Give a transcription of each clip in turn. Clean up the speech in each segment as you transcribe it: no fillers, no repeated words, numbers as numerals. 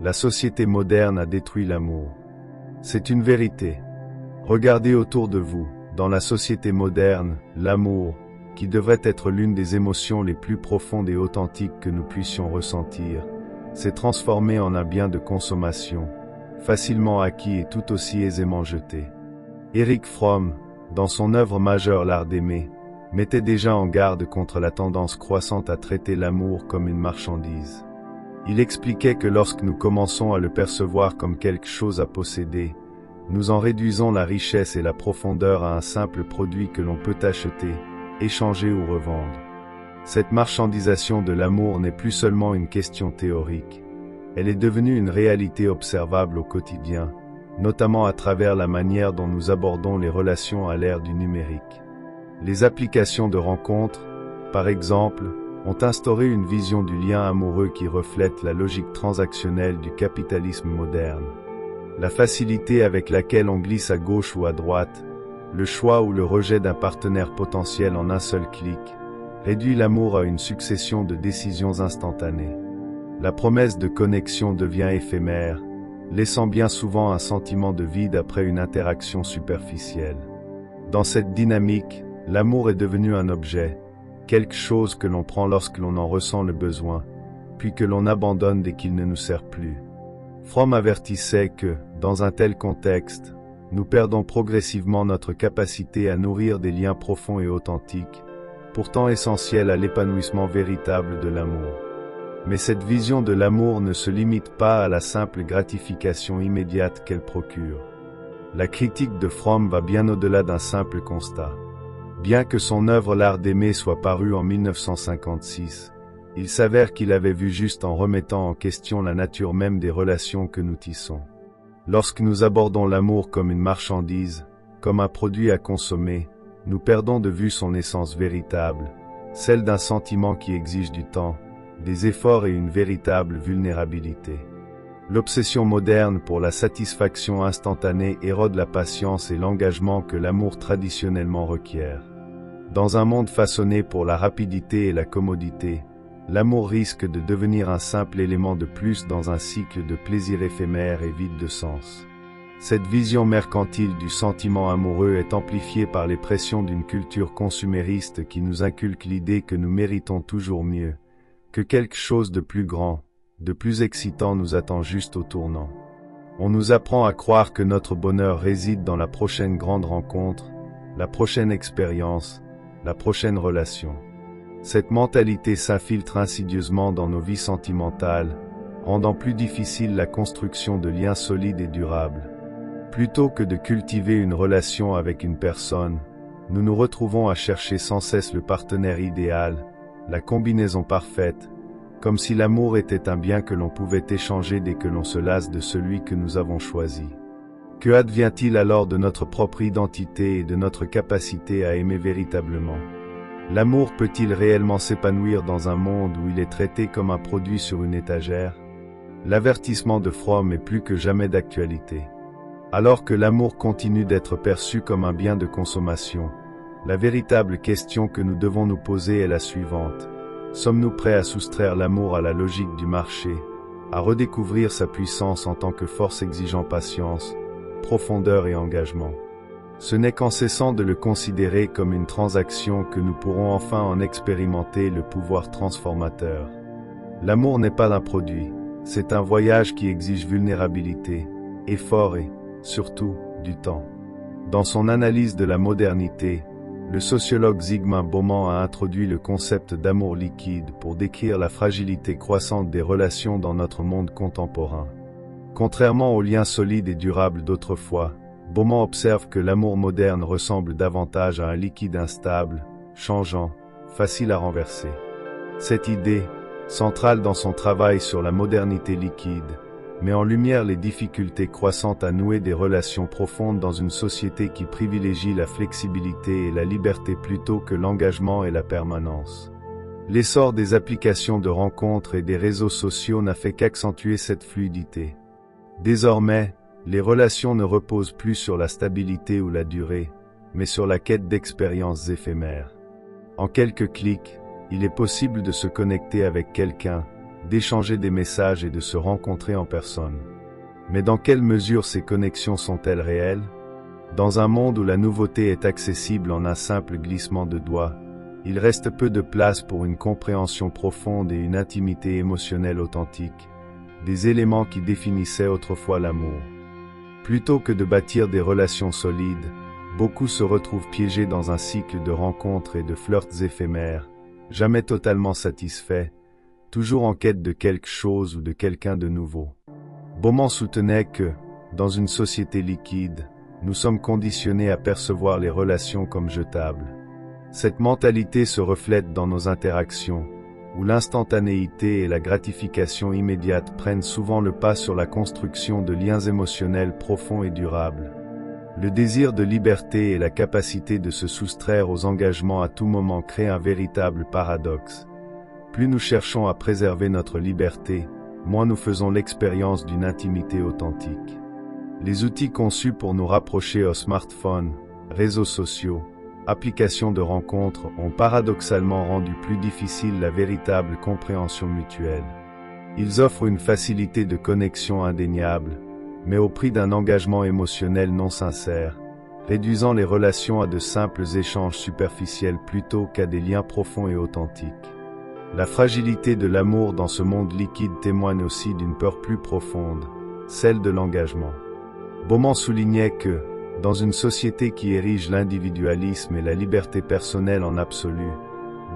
la société moderne a détruit l'amour. C'est une vérité. Regardez autour de vous, dans la société moderne, l'amour, qui devrait être l'une des émotions les plus profondes et authentiques que nous puissions ressentir, s'est transformé en un bien de consommation, facilement acquis et tout aussi aisément jeté. Erich Fromm, dans son œuvre majeure L'Art d'aimer, mettait déjà en garde contre la tendance croissante à traiter l'amour comme une marchandise. Il expliquait que lorsque nous commençons à le percevoir comme quelque chose à posséder, nous en réduisons la richesse et la profondeur à un simple produit que l'on peut acheter, échanger ou revendre. Cette marchandisation de l'amour n'est plus seulement une question théorique, elle est devenue une réalité observable au quotidien, notamment à travers la manière dont nous abordons les relations à l'ère du numérique. Les applications de rencontres, par exemple, ont instauré une vision du lien amoureux qui reflète la logique transactionnelle du capitalisme moderne. La facilité avec laquelle on glisse à gauche ou à droite, le choix ou le rejet d'un partenaire potentiel en un seul clic, réduit l'amour à une succession de décisions instantanées. La promesse de connexion devient éphémère, laissant bien souvent un sentiment de vide après une interaction superficielle. Dans cette dynamique, l'amour est devenu un objet, quelque chose que l'on prend lorsque l'on en ressent le besoin, puis que l'on abandonne dès qu'il ne nous sert plus. Fromm avertissait que, dans un tel contexte, nous perdons progressivement notre capacité à nourrir des liens profonds et authentiques, pourtant essentiels à l'épanouissement véritable de l'amour. Mais cette vision de l'amour ne se limite pas à la simple gratification immédiate qu'elle procure. La critique de Fromm va bien au-delà d'un simple constat. Bien que son œuvre L'Art d'aimer soit parue en 1956, il s'avère qu'il avait vu juste en remettant en question la nature même des relations que nous tissons. Lorsque nous abordons l'amour comme une marchandise, comme un produit à consommer, nous perdons de vue son essence véritable, celle d'un sentiment qui exige du temps, des efforts et une véritable vulnérabilité. L'obsession moderne pour la satisfaction instantanée érode la patience et l'engagement que l'amour traditionnellement requiert. Dans un monde façonné pour la rapidité et la commodité, l'amour risque de devenir un simple élément de plus dans un cycle de plaisir éphémère et vide de sens. Cette vision mercantile du sentiment amoureux est amplifiée par les pressions d'une culture consumériste qui nous inculque l'idée que nous méritons toujours mieux, que quelque chose de plus grand, de plus excitant nous attend juste au tournant. On nous apprend à croire que notre bonheur réside dans la prochaine grande rencontre, la prochaine expérience, la prochaine relation. Cette mentalité s'infiltre insidieusement dans nos vies sentimentales, rendant plus difficile la construction de liens solides et durables. Plutôt que de cultiver une relation avec une personne, nous nous retrouvons à chercher sans cesse le partenaire idéal, la combinaison parfaite, comme si l'amour était un bien que l'on pouvait échanger dès que l'on se lasse de celui que nous avons choisi. Que advient-il alors de notre propre identité et de notre capacité à aimer véritablement? L'amour peut-il réellement s'épanouir dans un monde où il est traité comme un produit sur une étagère? L'avertissement de Fromm est plus que jamais d'actualité. Alors que l'amour continue d'être perçu comme un bien de consommation, la véritable question que nous devons nous poser est la suivante. Sommes-nous prêts à soustraire l'amour à la logique du marché, à redécouvrir sa puissance en tant que force exigeant patience, profondeur et engagement? Ce n'est qu'en cessant de le considérer comme une transaction que nous pourrons enfin en expérimenter le pouvoir transformateur. L'amour n'est pas un produit, c'est un voyage qui exige vulnérabilité, effort et, surtout, du temps. Dans son analyse de la modernité, le sociologue Zygmunt Bauman a introduit le concept d'amour liquide pour décrire la fragilité croissante des relations dans notre monde contemporain. Contrairement aux liens solides et durables d'autrefois, Bauman observe que l'amour moderne ressemble davantage à un liquide instable, changeant, facile à renverser. Cette idée, centrale dans son travail sur la modernité liquide, met en lumière les difficultés croissantes à nouer des relations profondes dans une société qui privilégie la flexibilité et la liberté plutôt que l'engagement et la permanence. L'essor des applications de rencontres et des réseaux sociaux n'a fait qu'accentuer cette fluidité. Désormais, les relations ne reposent plus sur la stabilité ou la durée, mais sur la quête d'expériences éphémères. En quelques clics, il est possible de se connecter avec quelqu'un, d'échanger des messages et de se rencontrer en personne. Mais dans quelle mesure ces connexions sont-elles réelles? Dans un monde où la nouveauté est accessible en un simple glissement de doigts, il reste peu de place pour une compréhension profonde et une intimité émotionnelle authentique, des éléments qui définissaient autrefois l'amour. Plutôt que de bâtir des relations solides, beaucoup se retrouvent piégés dans un cycle de rencontres et de flirts éphémères, jamais totalement satisfaits, toujours en quête de quelque chose ou de quelqu'un de nouveau. Beaumont soutenait que, dans une société liquide, nous sommes conditionnés à percevoir les relations comme jetables. Cette mentalité se reflète dans nos interactions, où l'instantanéité et la gratification immédiate prennent souvent le pas sur la construction de liens émotionnels profonds et durables. Le désir de liberté et la capacité de se soustraire aux engagements à tout moment créent un véritable paradoxe. Plus nous cherchons à préserver notre liberté, moins nous faisons l'expérience d'une intimité authentique. Les outils conçus pour nous rapprocher aux smartphones, réseaux sociaux, applications de rencontres ont paradoxalement rendu plus difficile la véritable compréhension mutuelle. Ils offrent une facilité de connexion indéniable, mais au prix d'un engagement émotionnel non sincère, réduisant les relations à de simples échanges superficiels plutôt qu'à des liens profonds et authentiques. La fragilité de l'amour dans ce monde liquide témoigne aussi d'une peur plus profonde, celle de l'engagement. Beaumont soulignait que, dans une société qui érige l'individualisme et la liberté personnelle en absolu,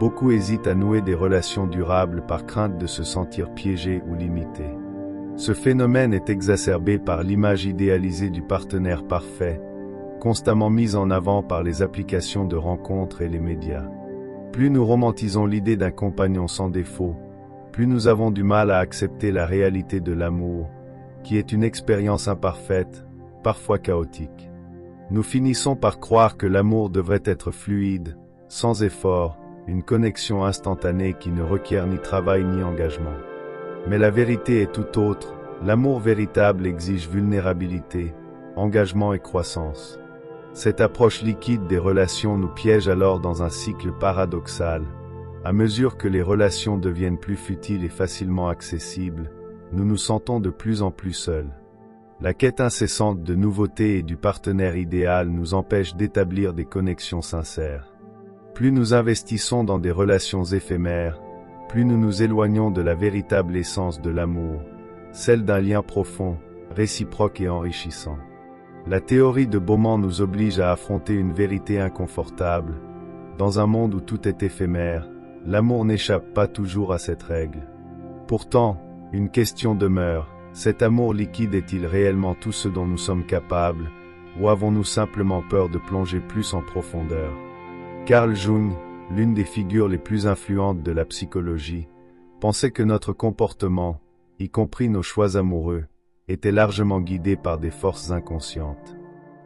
beaucoup hésitent à nouer des relations durables par crainte de se sentir piégés ou limités. Ce phénomène est exacerbé par l'image idéalisée du partenaire parfait, constamment mise en avant par les applications de rencontres et les médias. Plus nous romantisons l'idée d'un compagnon sans défaut, plus nous avons du mal à accepter la réalité de l'amour, qui est une expérience imparfaite, parfois chaotique. Nous finissons par croire que l'amour devrait être fluide, sans effort, une connexion instantanée qui ne requiert ni travail ni engagement. Mais la vérité est tout autre, l'amour véritable exige vulnérabilité, engagement et croissance. Cette approche liquide des relations nous piège alors dans un cycle paradoxal. À mesure que les relations deviennent plus futiles et facilement accessibles, nous nous sentons de plus en plus seuls. La quête incessante de nouveautés et du partenaire idéal nous empêche d'établir des connexions sincères. Plus nous investissons dans des relations éphémères, plus nous nous éloignons de la véritable essence de l'amour, celle d'un lien profond, réciproque et enrichissant. La théorie de Beaumont nous oblige à affronter une vérité inconfortable. Dans un monde où tout est éphémère, l'amour n'échappe pas toujours à cette règle. Pourtant, une question demeure. Cet amour liquide est-il réellement tout ce dont nous sommes capables, ou avons-nous simplement peur de plonger plus en profondeur? Carl Jung, l'une des figures les plus influentes de la psychologie, pensait que notre comportement, y compris nos choix amoureux, était largement guidé par des forces inconscientes.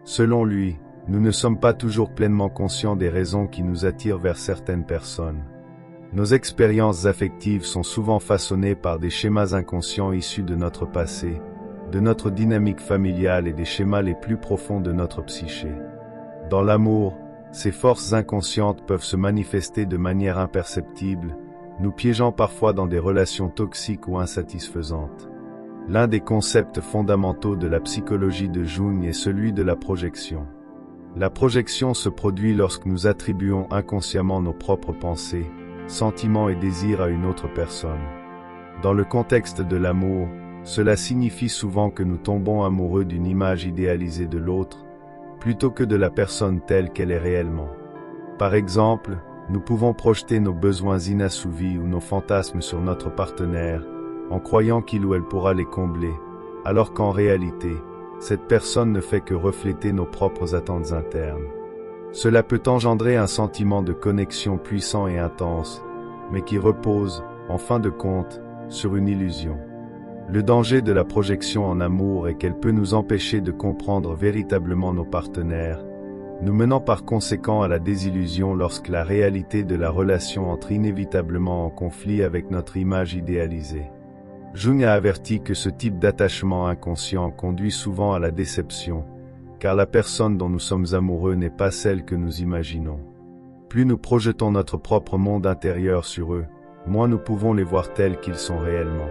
Selon lui, nous ne sommes pas toujours pleinement conscients des raisons qui nous attirent vers certaines personnes. Nos expériences affectives sont souvent façonnées par des schémas inconscients issus de notre passé, de notre dynamique familiale et des schémas les plus profonds de notre psyché. Dans l'amour, ces forces inconscientes peuvent se manifester de manière imperceptible, nous piégeant parfois dans des relations toxiques ou insatisfaisantes. L'un des concepts fondamentaux de la psychologie de Jung est celui de la projection. La projection se produit lorsque nous attribuons inconsciemment nos propres pensées, sentiments et désirs à une autre personne. Dans le contexte de l'amour, cela signifie souvent que nous tombons amoureux d'une image idéalisée de l'autre, plutôt que de la personne telle qu'elle est réellement. Par exemple, nous pouvons projeter nos besoins inassouvis ou nos fantasmes sur notre partenaire, en croyant qu'il ou elle pourra les combler, alors qu'en réalité, cette personne ne fait que refléter nos propres attentes internes. Cela peut engendrer un sentiment de connexion puissant et intense, mais qui repose, en fin de compte, sur une illusion. Le danger de la projection en amour est qu'elle peut nous empêcher de comprendre véritablement nos partenaires, nous menant par conséquent à la désillusion lorsque la réalité de la relation entre inévitablement en conflit avec notre image idéalisée. Jung a averti que ce type d'attachement inconscient conduit souvent à la déception, car la personne dont nous sommes amoureux n'est pas celle que nous imaginons. Plus nous projetons notre propre monde intérieur sur eux, moins nous pouvons les voir tels qu'ils sont réellement.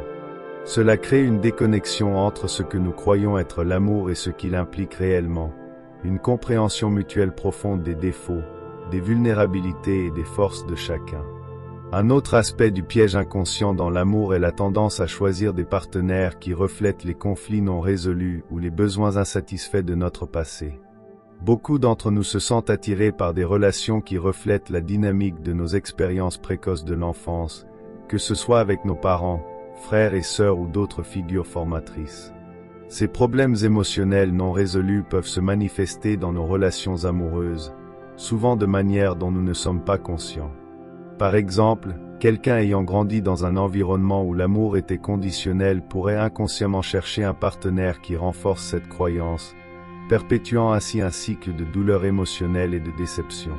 Cela crée une déconnexion entre ce que nous croyons être l'amour et ce qu'il implique réellement, une compréhension mutuelle profonde des défauts, des vulnérabilités et des forces de chacun. Un autre aspect du piège inconscient dans l'amour est la tendance à choisir des partenaires qui reflètent les conflits non résolus ou les besoins insatisfaits de notre passé. Beaucoup d'entre nous se sentent attirés par des relations qui reflètent la dynamique de nos expériences précoces de l'enfance, que ce soit avec nos parents, frères et sœurs ou d'autres figures formatrices. Ces problèmes émotionnels non résolus peuvent se manifester dans nos relations amoureuses, souvent de manière dont nous ne sommes pas conscients. Par exemple, quelqu'un ayant grandi dans un environnement où l'amour était conditionnel pourrait inconsciemment chercher un partenaire qui renforce cette croyance, perpétuant ainsi un cycle de douleur émotionnelle et de déception.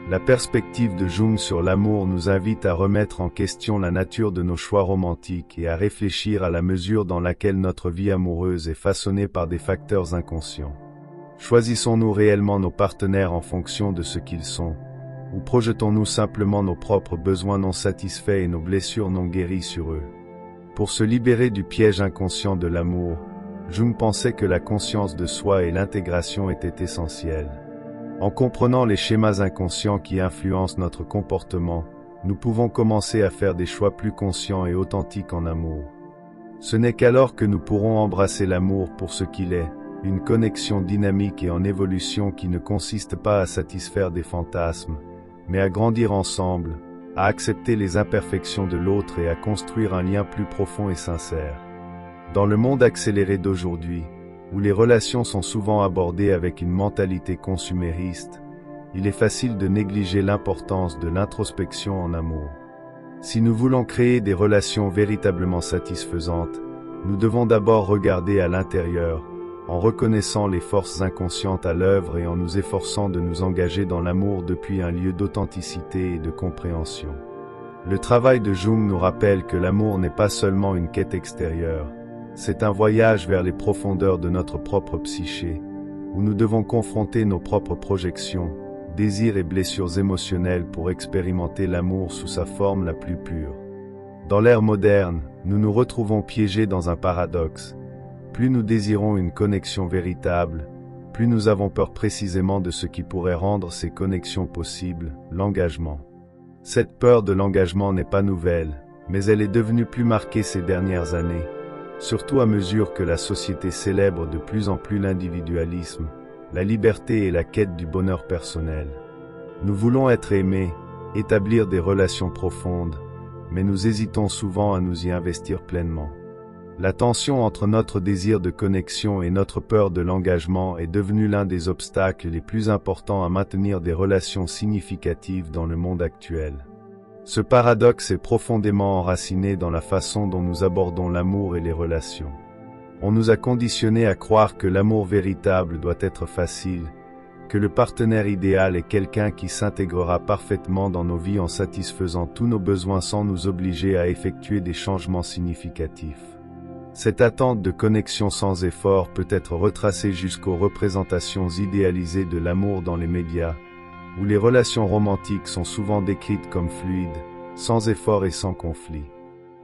La perspective de Jung sur l'amour nous invite à remettre en question la nature de nos choix romantiques et à réfléchir à la mesure dans laquelle notre vie amoureuse est façonnée par des facteurs inconscients. Choisissons-nous réellement nos partenaires en fonction de ce qu'ils sont, ou projetons-nous simplement nos propres besoins non satisfaits et nos blessures non guéries sur eux? Pour se libérer du piège inconscient de l'amour, Jung pensait que la conscience de soi et l'intégration étaient essentielles. En comprenant les schémas inconscients qui influencent notre comportement, nous pouvons commencer à faire des choix plus conscients et authentiques en amour. Ce n'est qu'alors que nous pourrons embrasser l'amour pour ce qu'il est, une connexion dynamique et en évolution qui ne consiste pas à satisfaire des fantasmes, mais à grandir ensemble, à accepter les imperfections de l'autre et à construire un lien plus profond et sincère. Dans le monde accéléré d'aujourd'hui, où les relations sont souvent abordées avec une mentalité consumériste, il est facile de négliger l'importance de l'introspection en amour. Si nous voulons créer des relations véritablement satisfaisantes, nous devons d'abord regarder à l'intérieur, en reconnaissant les forces inconscientes à l'œuvre et en nous efforçant de nous engager dans l'amour depuis un lieu d'authenticité et de compréhension. Le travail de Jung nous rappelle que l'amour n'est pas seulement une quête extérieure, c'est un voyage vers les profondeurs de notre propre psyché, où nous devons confronter nos propres projections, désirs et blessures émotionnelles pour expérimenter l'amour sous sa forme la plus pure. Dans l'ère moderne, nous nous retrouvons piégés dans un paradoxe. Plus nous désirons une connexion véritable, plus nous avons peur précisément de ce qui pourrait rendre ces connexions possibles, l'engagement. Cette peur de l'engagement n'est pas nouvelle, mais elle est devenue plus marquée ces dernières années, surtout à mesure que la société célèbre de plus en plus l'individualisme, la liberté et la quête du bonheur personnel. Nous voulons être aimés, établir des relations profondes, mais nous hésitons souvent à nous y investir pleinement. La tension entre notre désir de connexion et notre peur de l'engagement est devenue l'un des obstacles les plus importants à maintenir des relations significatives dans le monde actuel. Ce paradoxe est profondément enraciné dans la façon dont nous abordons l'amour et les relations. On nous a conditionnés à croire que l'amour véritable doit être facile, que le partenaire idéal est quelqu'un qui s'intégrera parfaitement dans nos vies en satisfaisant tous nos besoins sans nous obliger à effectuer des changements significatifs. Cette attente de connexion sans effort peut être retracée jusqu'aux représentations idéalisées de l'amour dans les médias, où les relations romantiques sont souvent décrites comme fluides, sans effort et sans conflit.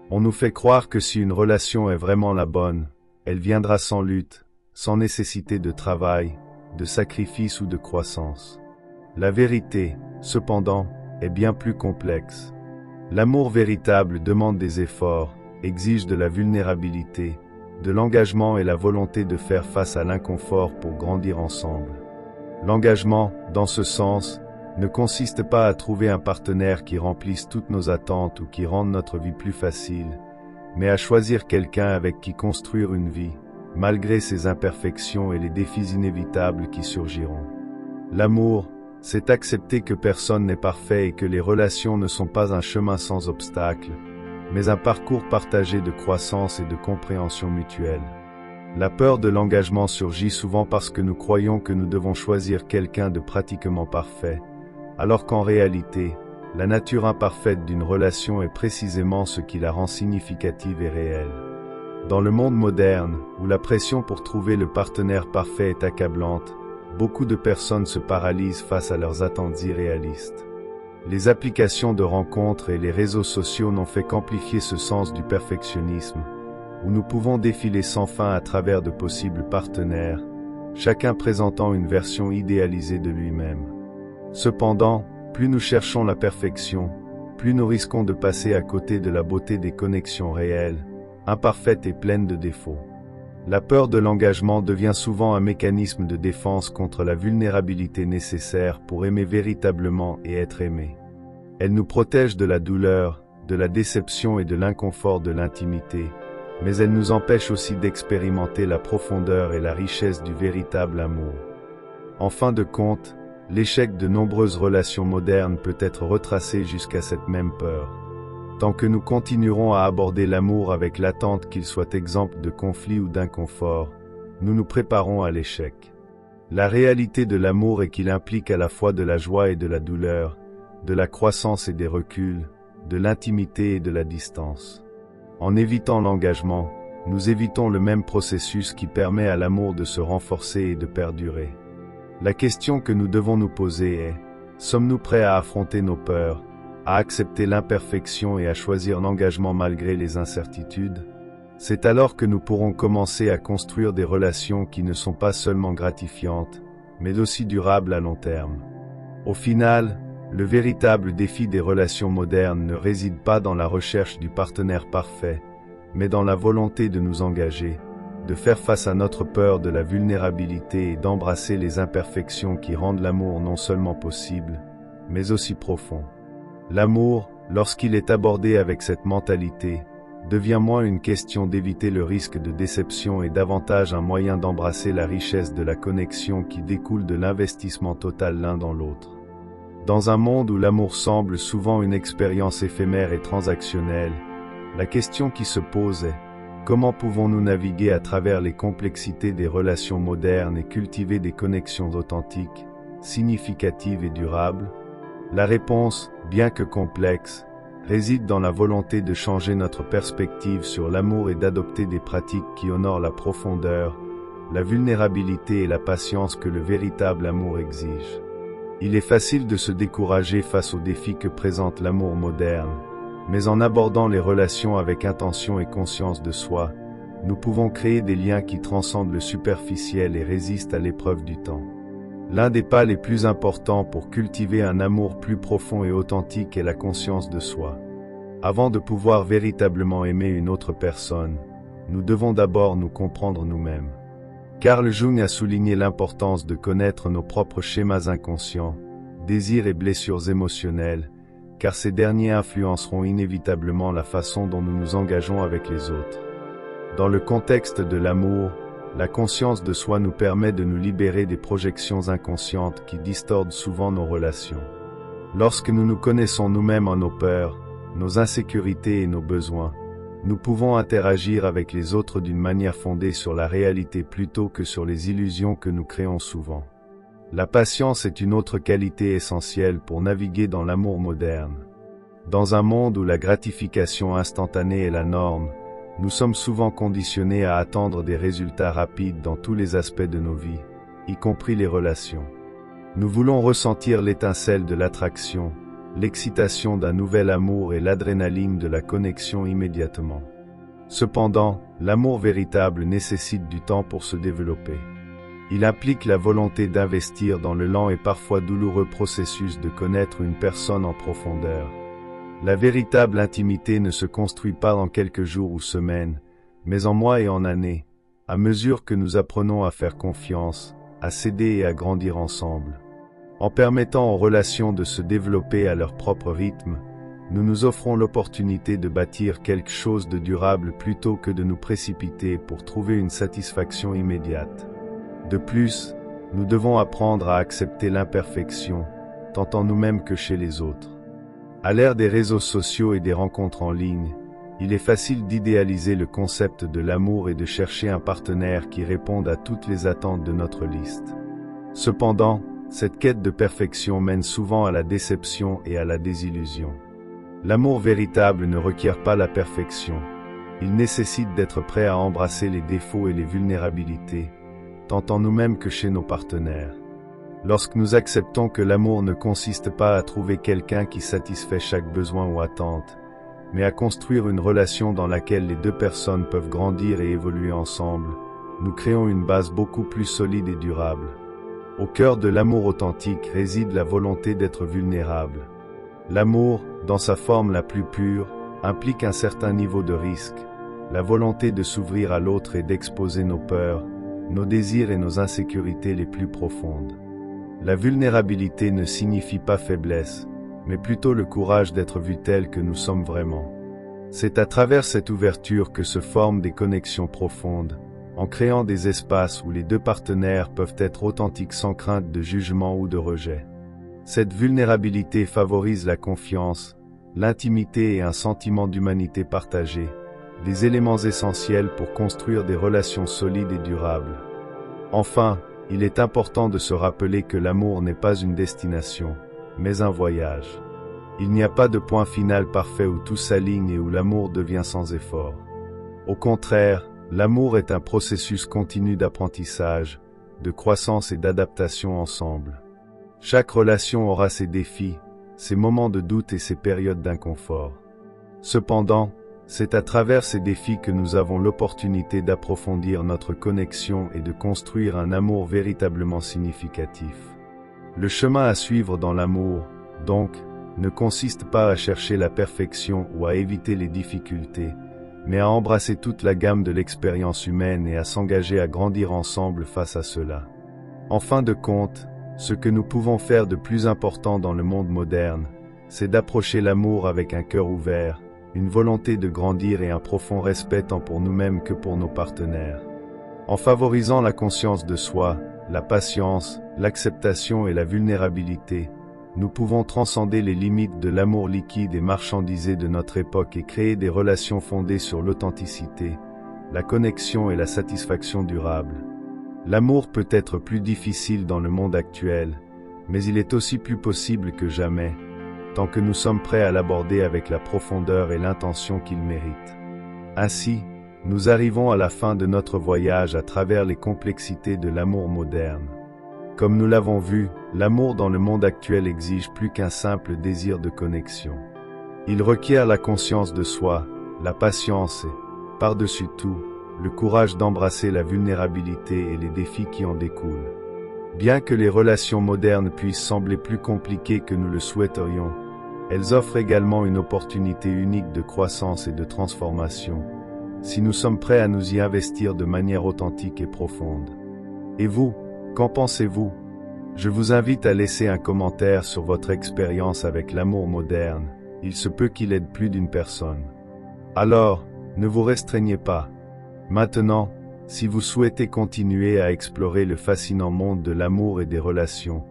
On nous fait croire que si une relation est vraiment la bonne, elle viendra sans lutte, sans nécessité de travail, de sacrifice ou de croissance. La vérité, cependant, est bien plus complexe. L'amour véritable demande des efforts, exige de la vulnérabilité, de l'engagement et la volonté de faire face à l'inconfort pour grandir ensemble. L'engagement, dans ce sens, ne consiste pas à trouver un partenaire qui remplisse toutes nos attentes ou qui rende notre vie plus facile, mais à choisir quelqu'un avec qui construire une vie, malgré ses imperfections et les défis inévitables qui surgiront. L'amour, c'est accepter que personne n'est parfait et que les relations ne sont pas un chemin sans obstacles, mais un parcours partagé de croissance et de compréhension mutuelle. La peur de l'engagement surgit souvent parce que nous croyons que nous devons choisir quelqu'un de pratiquement parfait, alors qu'en réalité, la nature imparfaite d'une relation est précisément ce qui la rend significative et réelle. Dans le monde moderne, où la pression pour trouver le partenaire parfait est accablante, beaucoup de personnes se paralysent face à leurs attentes irréalistes. Les applications de rencontres et les réseaux sociaux n'ont fait qu'amplifier ce sens du perfectionnisme, où nous pouvons défiler sans fin à travers de possibles partenaires, chacun présentant une version idéalisée de lui-même. Cependant, plus nous cherchons la perfection, plus nous risquons de passer à côté de la beauté des connexions réelles, imparfaites et pleines de défauts. La peur de l'engagement devient souvent un mécanisme de défense contre la vulnérabilité nécessaire pour aimer véritablement et être aimé. Elle nous protège de la douleur, de la déception et de l'inconfort de l'intimité, mais elle nous empêche aussi d'expérimenter la profondeur et la richesse du véritable amour. En fin de compte, l'échec de nombreuses relations modernes peut être retracé jusqu'à cette même peur. Tant que nous continuerons à aborder l'amour avec l'attente qu'il soit exempt de conflits ou d'inconfort, nous nous préparons à l'échec. La réalité de l'amour est qu'il implique à la fois de la joie et de la douleur, de la croissance et des reculs, de l'intimité et de la distance. En évitant l'engagement, nous évitons le même processus qui permet à l'amour de se renforcer et de perdurer. La question que nous devons nous poser est, sommes-nous prêts à affronter nos peurs, à accepter l'imperfection et à choisir l'engagement malgré les incertitudes? C'est alors que nous pourrons commencer à construire des relations qui ne sont pas seulement gratifiantes, mais aussi durables à long terme. Au final, le véritable défi des relations modernes ne réside pas dans la recherche du partenaire parfait, mais dans la volonté de nous engager, de faire face à notre peur de la vulnérabilité et d'embrasser les imperfections qui rendent l'amour non seulement possible, mais aussi profond. L'amour, lorsqu'il est abordé avec cette mentalité, devient moins une question d'éviter le risque de déception et davantage un moyen d'embrasser la richesse de la connexion qui découle de l'investissement total l'un dans l'autre. Dans un monde où l'amour semble souvent une expérience éphémère et transactionnelle, la question qui se pose est: comment pouvons-nous naviguer à travers les complexités des relations modernes et cultiver des connexions authentiques, significatives et durables? La réponse, bien que complexe, réside dans la volonté de changer notre perspective sur l'amour et d'adopter des pratiques qui honorent la profondeur, la vulnérabilité et la patience que le véritable amour exige. Il est facile de se décourager face aux défis que présente l'amour moderne, mais en abordant les relations avec intention et conscience de soi, nous pouvons créer des liens qui transcendent le superficiel et résistent à l'épreuve du temps. L'un des pas les plus importants pour cultiver un amour plus profond et authentique est la conscience de soi. Avant de pouvoir véritablement aimer une autre personne, nous devons d'abord nous comprendre nous-mêmes. Carl Jung a souligné l'importance de connaître nos propres schémas inconscients, désirs et blessures émotionnelles, car ces derniers influenceront inévitablement la façon dont nous nous engageons avec les autres. Dans le contexte de l'amour, la conscience de soi nous permet de nous libérer des projections inconscientes qui distordent souvent nos relations. Lorsque nous nous connaissons nous-mêmes en nos peurs, nos insécurités et nos besoins, nous pouvons interagir avec les autres d'une manière fondée sur la réalité plutôt que sur les illusions que nous créons souvent. La patience est une autre qualité essentielle pour naviguer dans l'amour moderne. Dans un monde où la gratification instantanée est la norme, nous sommes souvent conditionnés à attendre des résultats rapides dans tous les aspects de nos vies, y compris les relations. Nous voulons ressentir l'étincelle de l'attraction, l'excitation d'un nouvel amour et l'adrénaline de la connexion immédiatement. Cependant, l'amour véritable nécessite du temps pour se développer. Il implique la volonté d'investir dans le lent et parfois douloureux processus de connaître une personne en profondeur. La véritable intimité ne se construit pas en quelques jours ou semaines, mais en mois et en années, à mesure que nous apprenons à faire confiance, à s'aider et à grandir ensemble. En permettant aux relations de se développer à leur propre rythme, nous nous offrons l'opportunité de bâtir quelque chose de durable plutôt que de nous précipiter pour trouver une satisfaction immédiate. De plus, nous devons apprendre à accepter l'imperfection, tant en nous-mêmes que chez les autres. À l'ère des réseaux sociaux et des rencontres en ligne, il est facile d'idéaliser le concept de l'amour et de chercher un partenaire qui réponde à toutes les attentes de notre liste. Cependant, cette quête de perfection mène souvent à la déception et à la désillusion. L'amour véritable ne requiert pas la perfection. Il nécessite d'être prêt à embrasser les défauts et les vulnérabilités, tant en nous-mêmes que chez nos partenaires. Lorsque nous acceptons que l'amour ne consiste pas à trouver quelqu'un qui satisfait chaque besoin ou attente, mais à construire une relation dans laquelle les deux personnes peuvent grandir et évoluer ensemble, nous créons une base beaucoup plus solide et durable. Au cœur de l'amour authentique réside la volonté d'être vulnérable. L'amour, dans sa forme la plus pure, implique un certain niveau de risque, la volonté de s'ouvrir à l'autre et d'exposer nos peurs, nos désirs et nos insécurités les plus profondes. La vulnérabilité ne signifie pas faiblesse, mais plutôt le courage d'être vu tel que nous sommes vraiment. C'est à travers cette ouverture que se forment des connexions profondes, en créant des espaces où les deux partenaires peuvent être authentiques sans crainte de jugement ou de rejet. Cette vulnérabilité favorise la confiance, l'intimité et un sentiment d'humanité partagée, des éléments essentiels pour construire des relations solides et durables. Enfin, il est important de se rappeler que l'amour n'est pas une destination, mais un voyage. Il n'y a pas de point final parfait où tout s'aligne et où l'amour devient sans effort. Au contraire, l'amour est un processus continu d'apprentissage, de croissance et d'adaptation ensemble. Chaque relation aura ses défis, ses moments de doute et ses périodes d'inconfort. Cependant, c'est à travers ces défis que nous avons l'opportunité d'approfondir notre connexion et de construire un amour véritablement significatif. Le chemin à suivre dans l'amour, donc, ne consiste pas à chercher la perfection ou à éviter les difficultés, mais à embrasser toute la gamme de l'expérience humaine et à s'engager à grandir ensemble face à cela. En fin de compte, ce que nous pouvons faire de plus important dans le monde moderne, c'est d'approcher l'amour avec un cœur ouvert, une volonté de grandir et un profond respect tant pour nous-mêmes que pour nos partenaires. En favorisant la conscience de soi, la patience, l'acceptation et la vulnérabilité, nous pouvons transcender les limites de l'amour liquide et marchandisé de notre époque et créer des relations fondées sur l'authenticité, la connexion et la satisfaction durable. L'amour peut être plus difficile dans le monde actuel, mais il est aussi plus possible que jamais, tant que nous sommes prêts à l'aborder avec la profondeur et l'intention qu'il mérite. Ainsi, nous arrivons à la fin de notre voyage à travers les complexités de l'amour moderne. Comme nous l'avons vu, l'amour dans le monde actuel exige plus qu'un simple désir de connexion. Il requiert la conscience de soi, la patience et, par-dessus tout, le courage d'embrasser la vulnérabilité et les défis qui en découlent. Bien que les relations modernes puissent sembler plus compliquées que nous le souhaiterions, elles offrent également une opportunité unique de croissance et de transformation, si nous sommes prêts à nous y investir de manière authentique et profonde. Et vous, qu'en pensez-vous? Je vous invite à laisser un commentaire sur votre expérience avec l'amour moderne, il se peut qu'il aide plus d'une personne. Alors, ne vous restreignez pas. Maintenant, si vous souhaitez continuer à explorer le fascinant monde de l'amour et des relations,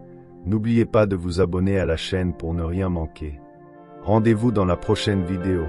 n'oubliez pas de vous abonner à la chaîne pour ne rien manquer. Rendez-vous dans la prochaine vidéo.